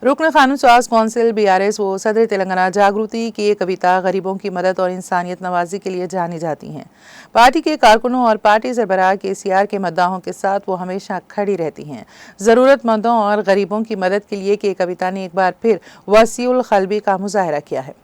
रुकन कानून स्वास्थ्य कौंसिल BRS वो सदर तेलंगाना जागृति की कविता गरीबों की मदद और इंसानियत नवाजी के लिए जानी जाती हैं। पार्टी के कारकुनों और पार्टी सरबराह KCR के मद्दाहों के साथ वो हमेशा खड़ी रहती हैं। ज़रूरतमंदों और गरीबों की मदद के लिए के कविता ने एक बार फिर वसीउल क़ल्बी का मुजाहरा किया है।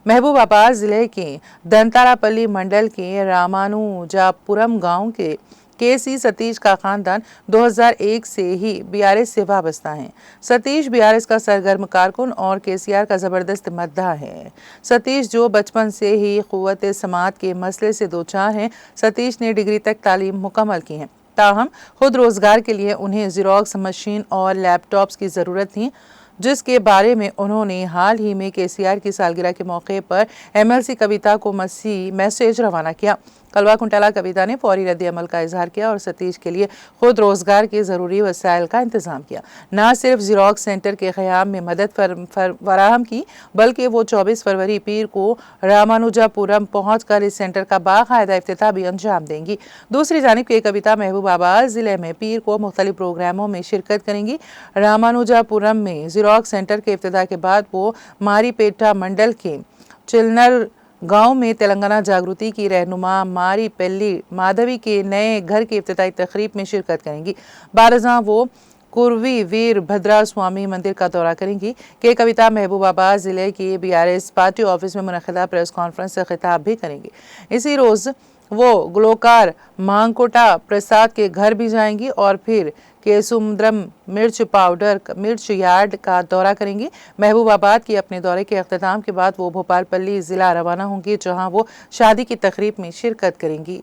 महबूबाबाद जिले के दंतारापल्ली मंडल के रामानुजापुरम गांव के KC सतीश का खानदान 2001 से ही BRS से वाबस्ता है। सतीश BRS का सरगर्म कारकुन और KCR का जबरदस्त मद्दाह है। सतीश जो बचपन से ही क़ुव्वत समात के मसले से दोचार हैं। सतीश ने डिग्री तक तालीम मुकम्मल की है, ताहम खुद रोजगार के लिए उन्हें ज़ेरॉक्स मशीन और लैपटॉप्स की ज़रूरत थी, जिसके बारे में उन्होंने हाल ही में KCR की सालगिरह के मौके पर MLC कविता को मैसेज रवाना किया। कलवा कुंटला कविता ने फौरी रद्द अमल का इजहार किया और सतीश के लिए खुद रोजगार के ज़रूरी वसाइल का इंतजाम किया। न सिर्फ ज़ेरॉक्स सेंटर के क़याम में मदद फराहम की, बल्कि वो 24 फरवरी पीर को रामानुजापुरम पहुँच कर इस सेंटर का बाकायदा इफ्तिताह भी अंजाम देंगी। दूसरी जानिब के कविता महबूबाबाद ज़िले में पीर को मुख्तलिफ प्रोग्रामों में शिरकत करेंगी। रामानुजापुरम में ज़ेरॉक्स सेंटर के इफ्तिताह के बाद वो मारीपेटा मंडल के चिलनर गांव में तेलंगाना जागृति की रहनुमा मारीपेल्ली माधवी के नए घर की इफ्तिताई तकरीब में शिरकत करेंगी। बारजा वो कुर्वी वीर भद्रा स्वामी मंदिर का दौरा करेंगी। के कविता महबूबाबाद जिले की BRS पार्टी ऑफिस में मुनक़िदा प्रेस कॉन्फ्रेंस से खिताब भी करेंगी। इसी रोज़ वो गुलकार मांगकोटा प्रसाद के घर भी जाएंगी और फिर केसुमद्रम मिर्च यार्ड का दौरा करेंगी। महबूबाबाद के अपने दौरे के अख्ताम के बाद वो भोपालपल्ली ज़िला रवाना होंगी, जहां वो शादी की तकरीब में शिरकत करेंगी।